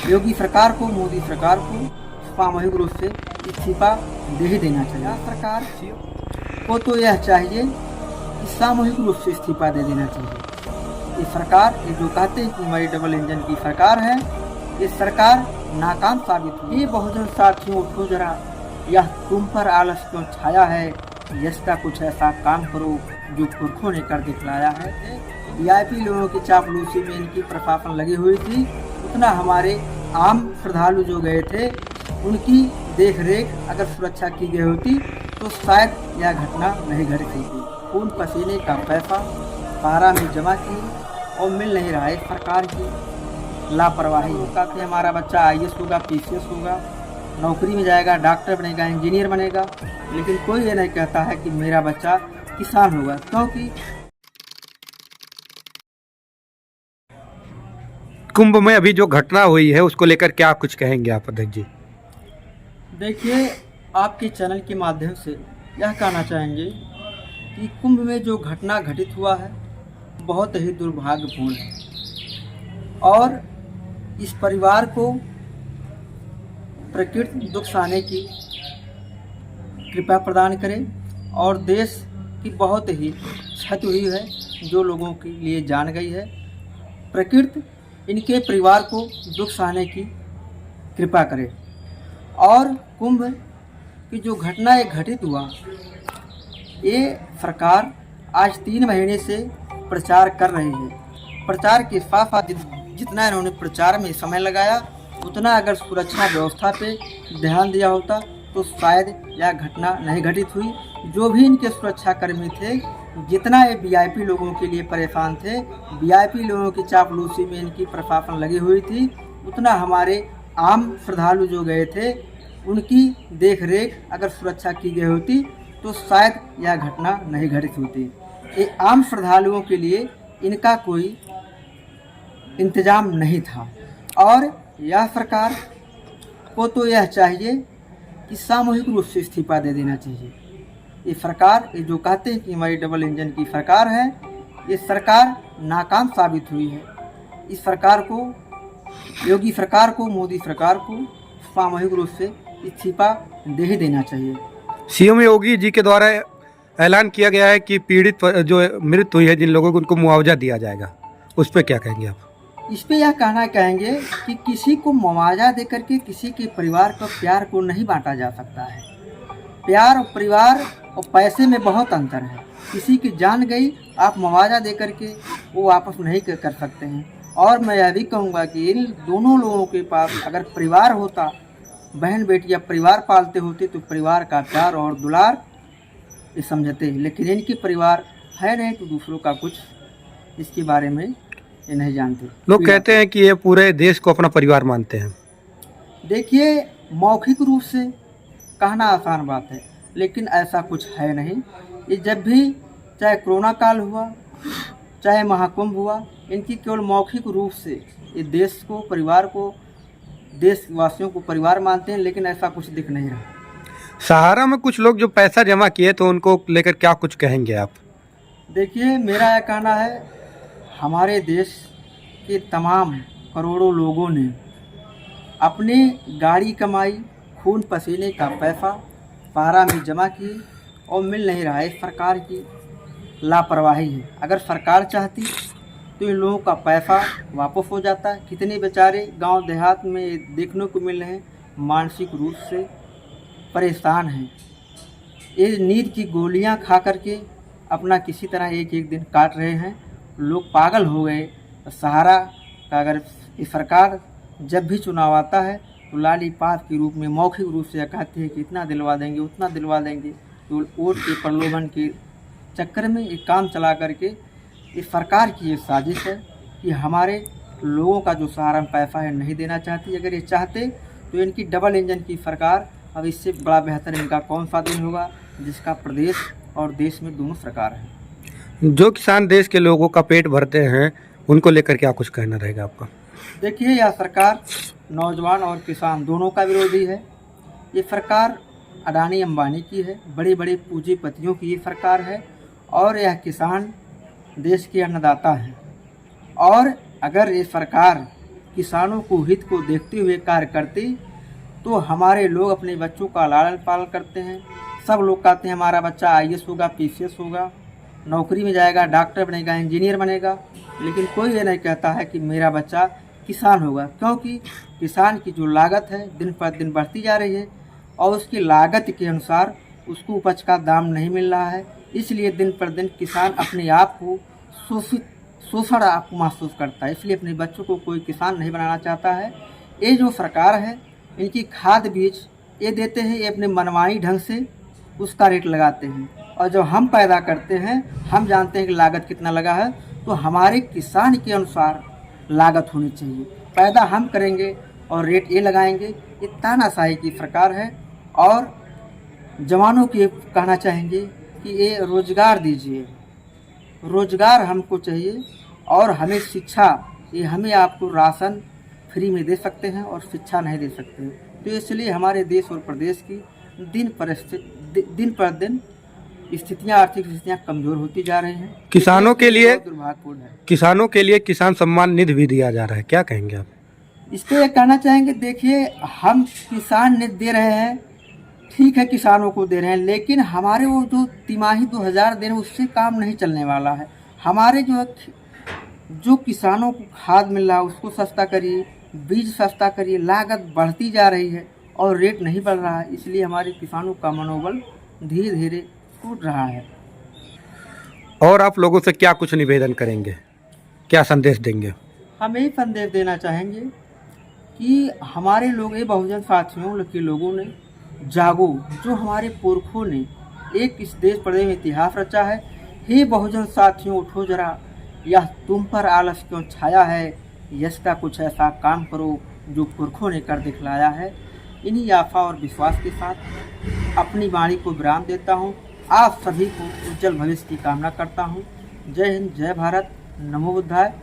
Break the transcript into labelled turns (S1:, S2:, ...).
S1: योगी सरकार को, मोदी सरकार को सामूहिक रूप से इस्तीफा दे ही देना चाहिए। सरकार को तो यह चाहिए कि सामूहिक रूप से इस्तीफा दे देना चाहिए। ये सरकार, ये जो कहते हैं कि हमारी डबल इंजन की सरकार है, ये सरकार नाकाम साबित हुई। ये बहुजन साथियों, उठो जरा, यह तुम पर आलस क्यों छाया है, यस्ता कुछ ऐसा काम करो जो पुरखों ने कर दिखलाया है। वीआईपी लोगों की चापलूसी में इनकी प्रशासन लगी हुई थी, उतना हमारे आम श्रद्धालु जो गए थे उनकी देख रेख अगर सुरक्षा की गई होती तो शायद यह घटना नहीं घटी थी। खून पसीने का पैसा पारा में जमा की और मिल नहीं रहा है सरकार की लापरवाही। काफ़ी हमारा बच्चा IAS होगा, PCS होगा, नौकरी में जाएगा, डॉक्टर बनेगा, इंजीनियर बनेगा, लेकिन कोई ये नहीं कहता है कि मेरा बच्चा किसान होगा। क्योंकि
S2: कुंभ में अभी जो घटना हुई है उसको लेकर क्या कुछ कहेंगे आप अध्यक्ष जी?
S1: देखिए, आपके चैनल के माध्यम से यह कहना चाहेंगे कि कुंभ में जो घटना घटित हुआ है बहुत ही दुर्भाग्यपूर्ण है और इस परिवार को प्रकृति दुख सहने की कृपा प्रदान करें और देश की बहुत ही क्षति हुई है जो लोगों के लिए जान गई है। प्रकृति इनके परिवार को दुख सहने की कृपा करे और कुंभ की जो घटना ये घटित हुआ, ये सरकार आज 3 महीने से प्रचार कर रही है। प्रचार के साथ साथ जितना इन्होंने प्रचार में समय लगाया उतना अगर सुरक्षा व्यवस्था पे ध्यान दिया होता तो शायद यह घटना नहीं घटित हुई। जो भी इनके सुरक्षा कर्मी थे, जितना ये वीआईपी लोगों के लिए परेशान थे, वीआईपी लोगों की चापलूसी में इनकी प्रशासन लगी हुई थी, उतना हमारे आम श्रद्धालु जो गए थे उनकी देख रेख अगर सुरक्षा की गई होती तो शायद यह घटना नहीं घटित होती। ये आम श्रद्धालुओं के लिए इनका कोई इंतजाम नहीं था और यह सरकार को तो यह चाहिए कि सामूहिक रूप से इस्तीफा दे देना चाहिए। ये सरकार, ये जो कहते हैं कि हमारी डबल इंजन की सरकार है, ये सरकार नाकाम साबित हुई है। इस सरकार को, योगी सरकार को, मोदी सरकार को सामूहिक रूप से इस्तीफा दे ही देना चाहिए।
S2: सीएम योगी जी के द्वारा ऐलान किया गया है कि पीड़ित जो मृत्यु हुई है जिन लोगों को उनको मुआवजा दिया जाएगा, उस पर क्या कहेंगे आप?
S1: इस पे यह कहना कहेंगे कि किसी को मुआवजा देकर के किसी के परिवार का प्यार को नहीं बांटा जा सकता है। प्यार और परिवार और पैसे में बहुत अंतर है। किसी की जान गई, आप मुआवजा देकर के वो वापस नहीं कर सकते हैं। और मैं यह भी कहूँगा कि इन दोनों लोगों के पास अगर परिवार होता, बहन बेटियाँ परिवार पालते होते तो परिवार का प्यार और दुलार ये समझते, लेकिन इनके परिवार है नहीं तो दूसरों का कुछ इसके बारे में ये नहीं जानते।
S2: लोग कहते हैं कि ये पूरे देश को अपना परिवार मानते हैं।
S1: देखिए, मौखिक रूप से कहना आसान बात है, लेकिन ऐसा कुछ है नहीं। ये जब भी चाहे कोरोना काल हुआ, चाहे महाकुंभ हुआ, इनकी केवल मौखिक रूप से ये देश को, परिवार को, देशवासियों को परिवार मानते हैं, लेकिन ऐसा कुछ दिख नहीं रहा।
S2: सहारा में कुछ लोग जो पैसा जमा किए तो उनको लेकर क्या कुछ कहेंगे आप?
S1: देखिए, मेरा यह कहना है, हमारे देश के तमाम करोड़ों लोगों ने अपनी गाड़ी कमाई, खून पसीने का पैसा पारा में जमा किए और मिल नहीं रहा है। सरकार की लापरवाही है। अगर सरकार चाहती तो इन लोगों का पैसा वापस हो जाता। कितने बेचारे गांव देहात में देखने को मिल रहे हैं, मानसिक रूप से परेशान हैं। ये नींद की गोलियां खा करके अपना किसी तरह एक एक दिन काट रहे हैं। लोग पागल हो गए। सहारा का अगर ये सरकार जब भी चुनाव आता है तो लाली पात के रूप में मौखिक रूप से कहते हैं कि इतना दिलवा देंगे, उतना दिलवा देंगे, तो वोट के प्रलोभन के चक्कर में एक काम चला करके इस सरकार की ये साजिश है कि हमारे लोगों का जो सहारा पैसा है नहीं देना चाहती। अगर ये चाहते तो इनकी डबल इंजन की सरकार, अब इससे बड़ा बेहतर इनका कौन सा दिन होगा जिसका प्रदेश और देश में दोनों सरकार है।
S2: जो किसान देश के लोगों का पेट भरते हैं उनको लेकर क्या कुछ कहना रहेगा आपका?
S1: देखिए, यह सरकार नौजवान और किसान दोनों का विरोधी है। ये सरकार अडानी अंबानी की है, बड़े बड़े पूंजीपतियों की ये सरकार है और यह किसान देश के अन्नदाता हैं। और अगर ये सरकार किसानों को हित को देखते हुए कार्य करती तो हमारे लोग अपने बच्चों का लालन पालन करते हैं। सब लोग कहते हैं हमारा बच्चा IAS होगा, PCS होगा, नौकरी में जाएगा, डॉक्टर बनेगा, इंजीनियर बनेगा, लेकिन कोई ये नहीं कहता है कि मेरा बच्चा किसान होगा, क्योंकि किसान की जो लागत है दिन पर दिन बढ़ती जा रही है और उसकी लागत के अनुसार उसको उपज का दाम नहीं मिल रहा है। इसलिए दिन पर दिन किसान अपने आप को शोषण आपको महसूस करता है, इसलिए अपने बच्चों को कोई किसान नहीं बनाना चाहता है। ये जो सरकार है इनकी खाद बीज ये देते हैं, ये अपने मनमानी ढंग से उसका रेट लगाते हैं और जब हम पैदा करते हैं हम जानते हैं कि लागत कितना लगा है, तो हमारे किसान के अनुसार लागत होनी चाहिए। पैदा हम करेंगे और रेट ये लगाएंगे, ये तानाशाही की सरकार है। और जवानों के कहना चाहेंगे कि ये रोज़गार दीजिए, रोज़गार हमको चाहिए और हमें शिक्षा, ये हमें आपको राशन फ्री में दे सकते हैं और शिक्षा नहीं दे सकते। तो इसलिए हमारे देश और प्रदेश की दिन पर दिन स्थितियाँ, आर्थिक स्थितियाँ कमज़ोर होती जा रही हैं।
S2: किसानों के लिए
S1: दुर्भाग्यपूर्ण है।
S2: किसानों के लिए किसान सम्मान निधि भी दिया जा रहा है, क्या कहेंगे आप?
S1: इस पर कहना चाहेंगे, देखिए हम किसान निधि दे रहे हैं, ठीक है किसानों को दे रहे हैं, लेकिन हमारे वो जो तिमाही 2000 दे रहे हैं उससे काम नहीं चलने वाला है। हमारे जो किसानों को खाद मिल रहा है उसको सस्ता करिए, बीज सस्ता करिए, लागत बढ़ती जा रही है और रेट नहीं बढ़ रहा है, इसलिए हमारे किसानों का मनोबल धीरे धीरे टूट रहा है।
S2: और आप लोगों से क्या कुछ निवेदन करेंगे, क्या संदेश देंगे? हम
S1: यही संदेश देना चाहेंगे कि हमारे लोग, ये बहुजन साथियों के लोगों ने जागो, जो हमारे पुरखों ने एक इस देश प्रदेश में इतिहास रचा है। हे बहुजन साथियों उठो जरा, यह तुम पर आलस क्यों छाया है, यश का कुछ ऐसा काम करो जो पुरखों ने कर दिखलाया है। इन्हीं आशा और विश्वास के साथ अपनी वाणी को विराम देता हूँ। आप सभी को उज्जवल भविष्य की कामना करता हूँ। जय हिंद, जय भारत, नमो बुद्धाय।